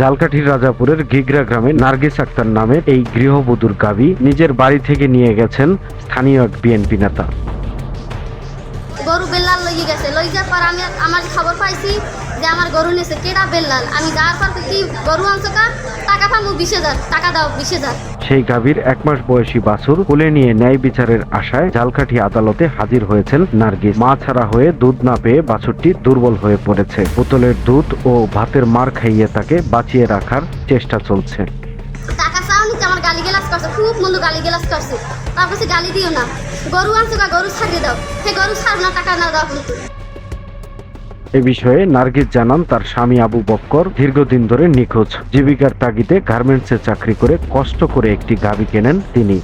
ঝালকাঠির রাজাপুরের ঘিগরা গ্রামে নার্গিস আক্তার নামের এই গৃহবধূর গাভী নিজের বাড়ি থেকে নিয়ে গেছেন স্থানীয় এক বিএনপি নেতা। গরু বেল্লাল লই গেছে, লই যাওয়ার পর আমি আমার খবর পাইছি যে আমার গরু নিয়েছে কেডা বেল্লাল। আমি যাওয়ার পর কি গরু আনছো টাকা পাবো 20,000 টাকা দাও 20,000। সেই গাভীর 1 মাস বয়সী বাছুর কোলে নিয়ে ন্যায় বিচারের আশায় ঝালকাঠি আদালতে হাজির হয়েছেন নার্গিস। মা ছাড়া হয়ে দুধ না পেয়ে বাছুরটি দুর্বল হয়ে পড়েছে। বোতলের দুধ ও ভাতের মার খাইয়ে তাকে বাঁচিয়ে রাখার চেষ্টা চলছে। টাকা চাও নিতে আমার গালিগালাজ করছে, খুব মন্দ গালিগালাজ করছে। তারপর গালি দিও না, গরু আনছো গরু ছাড়িয়ে দাও। সে গরু ছাড় না, টাকা না দাও কিন্তু। এ বিষয়ে নার্গিস জানান তার স্বামী আবু বক্কর দীর্ঘদিন ধরে নিখোঁজ। জীবিকার তাগিদে গার্মেন্টসে চাকরি করে কষ্ট করে একটি গাভী কেনেন তিনি।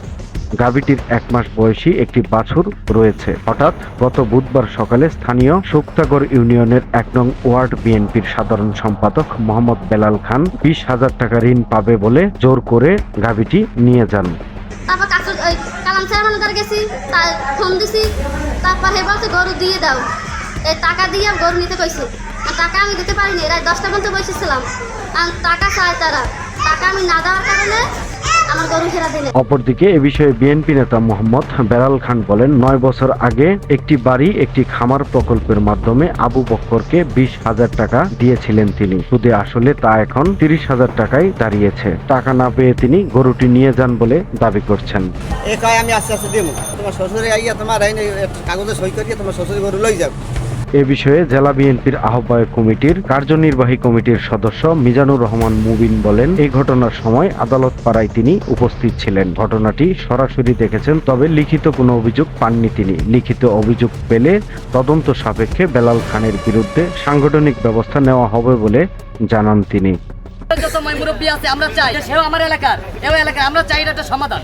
গাভীটির 1 মাস বয়সী একটি বাছুর রয়েছে। হঠাৎ গত বুধবার সকালে স্থানীয় শুক্তাগড় ইউনিয়নের 1 নং ওয়ার্ড বিএনপির সাধারণ সম্পাদক মোহাম্মদ বেলাল খান 20,000 টাকা ঋণ পাবে বলে জোর করে গাভীটি নিয়ে যান। তারপর কালাম চেয়ারম্যান গেছি, ফোন দিছি। তারপর হে বলছে গরু দিয়ে দাও। এই টাকা দিয়ে গরু নিতে কইছে। টাকা আমি দিতে পারিনি, রাত 10টা পর্যন্ত বসেছিলাম। টাকা চায় তারা, টাকা আমি না দেওয়ার কারণে আমার গরু ফেরা দিলে। অপরদিকে এ বিষয়ে বিএনপি নেতা মোহাম্মদ বেলাল খান বলেন, 9 বছর আগে একটি বাড়ি একটি খামার প্রকল্পের মাধ্যমে আবু বক্করকে 20,000 টাকা দিয়েছিলেন তিনি। সুদে আসলে তা এখন 30,000 টাকায় দাঁড়িয়েছে। টাকা না পেয়ে তিনি গরুটি নিয়ে যান বলে দাবি করছেন। আমি আস্তে আস্তে দেবো, তোমার শ্বশুরে আইয়া তোমার কাগজে সই করিয়ে তোমার শ্বশুর গরু লই যাও। এ বিষয়ে জেলা বিএনপির আহ্বায়ক কমিটির কার্যনির্বাহী কমিটির সদস্য মিজানুর রহমান মুবিন বলেন, এই ঘটনার সময় আদালত পাড়ায় তিনি উপস্থিত ছিলেন। ঘটনাটি সরাসরি দেখেছেন, তবে লিখিত কোনো অভিযোগ পাননি তিনি। লিখিত অভিযোগ পেলে তদন্ত সাপেক্ষে বেলাল খানের বিরুদ্ধে সাংগঠনিক ব্যবস্থা নেওয়া হবে বলে জানান তিনি। আমরা চাই একটা সমাধান।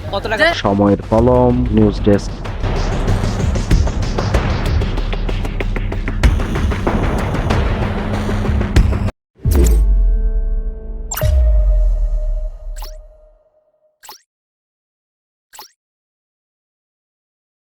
সময়ের কলম, নিউজ ডেস্ক।